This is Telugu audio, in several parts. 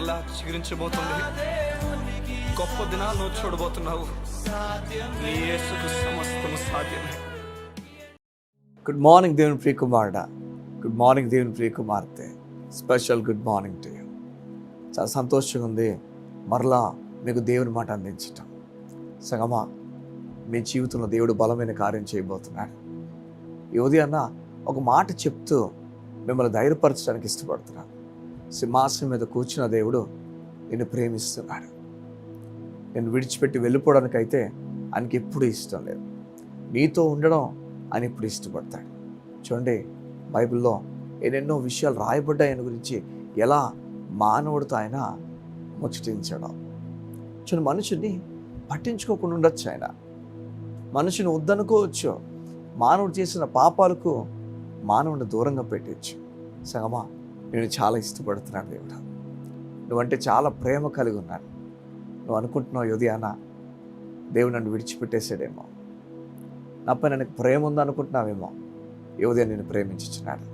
మరలా చిగురించబోతుంది. గొప్ప దినాలను చూడబోతున్నావు. నీ యేసుకు సమస్తము సాధ్యమే. గుడ్ మార్నింగ్ దేవుని ప్రియ కుమారుడా, గుడ్ మార్నింగ్ దేవుని ప్రియ కుమార్తె, special good morning to you. చాలా సంతోషంగా ఉంది మరలా మీకు దేవుని మాట అందించటం. సంగమా, మీ జీవితంలో దేవుడు బలమైన కార్యం చేయబోతున్నాడు. ఈ ఉదయాన్న ఒక మాట చెప్తూ మిమ్మల్ని ధైర్యపరచడానికి ఇష్టపడుతున్నాను. సింహాసనం మీద కూర్చున్న దేవుడు నిన్ను ప్రేమిస్తున్నాడు. నేను విడిచిపెట్టి వెళ్ళిపోవడానికైతే ఆయనకి ఎప్పుడూ ఇష్టం లేదు. నీతో ఉండడం ఆయన ఎప్పుడు ఇష్టపడతాడు. చూడండి, బైబిల్లో ఎన్నెన్నో విషయాలు రాయబడ్డాయి ఆయన గురించి, ఎలా మానవుడితో ఆయన ముచ్చటించడం. చూడండి, మనుషుని పట్టించుకోకుండా ఉండొచ్చు, ఆయన మనుషుని వద్దనుకోవచ్చు, మానవుడు చేసిన పాపాలకు మానవుడిని దూరంగా పెట్టవచ్చు. సగమా, నేను చాలా ఇష్టపడుతున్నాను దేవుడు, నువ్వంటే చాలా ప్రేమ కలిగి ఉన్నాను. నువ్వు అనుకుంటున్నావు ఉదయాన దేవుడు నన్ను విడిచిపెట్టేసాడేమో, నాపై నాకు ప్రేమ ఉందనుకుంటున్నావేమో. ఈ ఉదయం నేను ప్రేమించుచున్నాడు.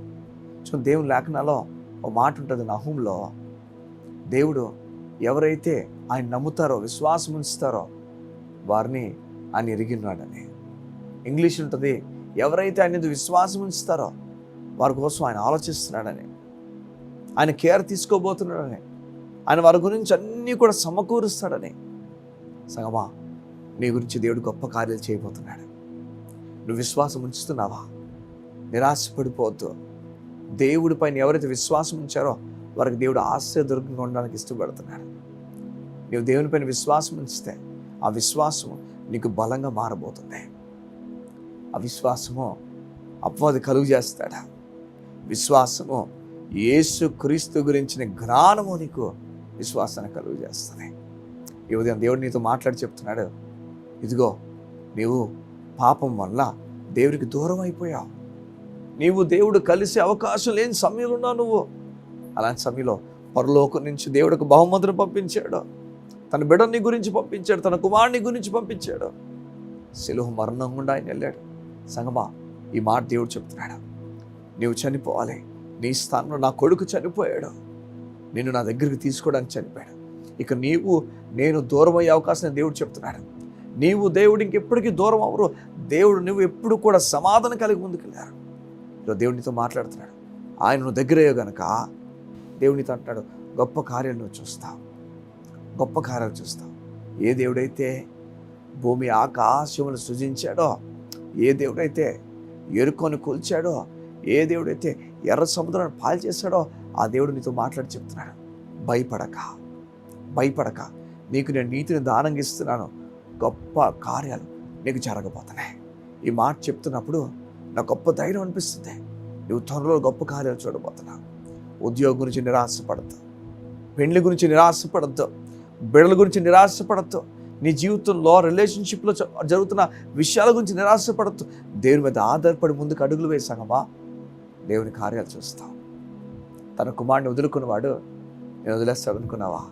చూడండి, దేవుని లేఖనాల్లో ఒక మాట ఉంటుంది, నహూములో, దేవుడు ఎవరైతే ఆయన నమ్ముతారో, విశ్వాసం ఉంచుతారో వారిని ఆయన ఎరిగినాడని. ఇంగ్లీష్ ఉంటుంది, ఎవరైతే ఆయన విశ్వాసం ఉంచుతారో వారి కోసం ఆయన ఆలోచిస్తున్నాడని, ఆయన కేర్ తీసుకోబోతున్నాడని, ఆయన వారి గురించి అన్నీ కూడా సమకూరుస్తాడని. సగమా, నీ గురించి దేవుడు గొప్ప కార్యాలు చేయబోతున్నాడు. నువ్వు విశ్వాసం ఉంచుతున్నావా? నిరాశపడిపోవద్దు. దేవుడి పైన ఎవరైతే విశ్వాసం ఉంచారో వారికి దేవుడు ఆశ్చర్యదుర్గంగా ఉండడానికి ఇష్టపడుతున్నాడు. నీవు దేవుని పైన విశ్వాసం ఉంచితే ఆ విశ్వాసము నీకు బలంగా మారబోతుంది. ఆ విశ్వాసము అపవాది కలుగు చేస్తాడా? విశ్వాసము యేసు క్రీస్తు గురించిన జ్ఞానము నీకు విశ్వాసాన్ని కలుగు చేస్తుంది. ఈ ఉదయం దేవుడు నీతో మాట్లాడి చెప్తున్నాడు, ఇదిగో నీవు పాపం వల్ల దేవుడికి దూరం అయిపోయావు. నీవు దేవుడు కలిసే అవకాశం లేని సమయంలో ఉన్నావు నువ్వు. అలాంటి సమయంలో పరలోకం నుంచి దేవుడికి బహుమతిని పంపించాడు. తన బిడ్డని గురించి పంపించాడు, తన కుమారుని గురించి పంపించాడు. శిలువ మరణం గుండా ఆయన వెళ్ళాడు. సంగమా, ఈ మాట దేవుడు చెప్తున్నాడు, నీవు చనిపోవాలి. నీ స్థానంలో నా కొడుకు చనిపోయాడు, నిన్ను నా దగ్గరికి తీసుకోవడానికి చనిపోయాడు. ఇక నీవు నేను దూరం అయ్యే అవకాశం దేవుడు చెప్తున్నాడు. నీవు దేవుడు ఇంకెప్పటికీ దూరం అవరు. దేవుడు నువ్వు ఎప్పుడు కూడా సమాధానం కలిగి ముందుకెళ్ళారు. ఈరోజు దేవునితో మాట్లాడుతున్నాడు. ఆయన నువ్వు దగ్గరయ్యో గనక దేవునితో అంటాడు, గొప్ప కార్యాలు నువ్వు చూస్తావు, గొప్ప కార్యాలు చూస్తావు. ఏ దేవుడైతే భూమి ఆకాశములు సృజించాడో, ఏ దేవుడైతే ఎరుకొని కూల్చాడో, ఏ దేవుడైతే ఎర్ర సముద్రాన్ని పాలు చేశాడో ఆ దేవుడు నీతో మాట్లాడి చెప్తున్నాడు, భయపడక, భయపడక, నీకు నేను నీతిని దానంగా ఇస్తున్నాను, గొప్ప కార్యాలు నీకు జరగబోతున్నాయి. ఈ మాట చెప్తున్నప్పుడు నాకు గొప్ప ధైర్యం అనిపిస్తుంది. నువ్వు త్వరలో గొప్ప కార్యాలు చూడబోతున్నావు. ఉద్యోగం గురించి నిరాశపడద్దు, పెండ్లి గురించి నిరాశపడద్దు, బిడ్డల గురించి నిరాశపడద్దు, నీ జీవితంలో రిలేషన్షిప్లో జరుగుతున్న విషయాల గురించి నిరాశపడద్దు. దేవుని మీద ఆధారపడి ముందుకు అడుగులు వేసాగమా, దేవుని కార్యాలు చూస్తావు. తన కుమారుని వదులుకున్నవాడు నేను వదిలేస్తాడు అనుకున్నావా?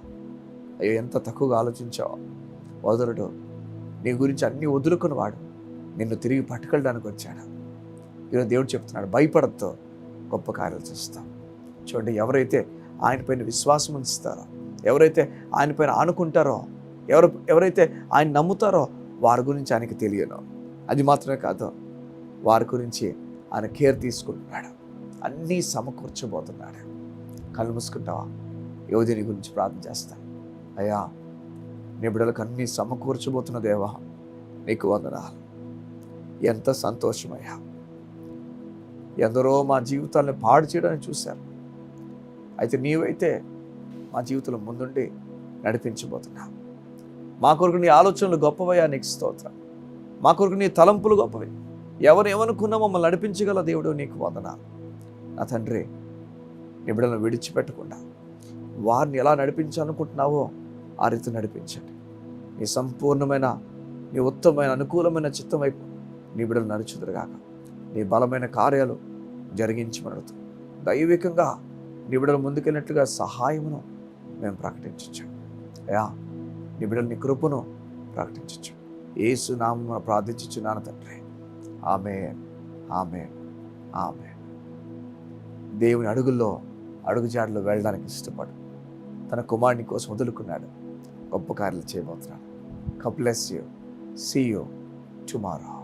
అయ్యో, ఎంత తక్కువగా ఆలోచించావు. వదలడు. నీ గురించి అన్నీ వదులుకున్నవాడు నిన్ను తిరిగి పట్టుకెళ్ళడానికి వచ్చాడు. ఈరోజు దేవుడు చెప్తున్నాడు, భయపడద్దు, గొప్ప కార్యాలు చూస్తాం. చూడండి, ఎవరైతే ఆయన పైన విశ్వాసం ఉంచుతారో, ఎవరైతే ఆయన పైన ఆనుకుంటారో, ఎవరైతే ఆయన నమ్ముతారో వారి గురించి ఆయనకి తెలియను. అది మాత్రమే కాదు, వారి గురించి ఆయన కేర్ తీసుకుంటున్నాడు, అన్నీ సమకూర్చబోతున్నాడు. కళ్ళు మూసుకుంటావా? యోధుని గురించి ప్రార్థన చేస్తాను. అయ్యా, నీ బిడ్డలకు అన్నీ సమకూర్చబోతున్న దేవా, నీకు వందనాలు. ఎంత సంతోషమయ్యా. ఎందరో మా జీవితాలను పాడు చేయడానికి చూశారు, అయితే నీవైతే మా జీవితంలో ముందుండి నడిపించబోతున్నావు. మా కొరకు నీ ఆలోచనలు గొప్పవయ్యా, నీకు స్తోత్రం. మా కొరకు నీ తలంపులు గొప్పవి. ఎవరు ఏమనుకున్నా మమ్మల్ని నడిపించగల దేవుడు, నీకు వందనాలు. నా తండ్రి, నీ బిడ్డలను విడిచిపెట్టకుండా వారిని ఎలా నడిపించాలనుకుంటున్నావో ఆ రీతి నడిపించండి. నీ సంపూర్ణమైన, నీ ఉత్తమమైన, అనుకూలమైన చిత్తం వైపు నీ బిడ్డలు నడుచుదురుగాక. నీ బలమైన కార్యాలు జరిగించమడుతూ దైవికంగా నీ బిడ్డలు ముందుకెళ్ళినట్లుగా సహాయమును మేము ప్రకటించచ్చు. అయ్యా, నీ బిడ్డలు నీ కృపను ప్రకటించచ్చు. యేసు నామమున ప్రార్థించుచున్నాను తండ్రి. ఆమేన్, ఆమేన్, ఆమేన్. దేవుని అడుగుల్లో, అడుగుజాడలో వెళ్ళడానికి ఇష్టపడు. తన కుమారుని కోసం వదులుకున్నాడు. గొప్ప కార్యాలు చేయబోతున్నాడు. God bless you. See you tomorrow.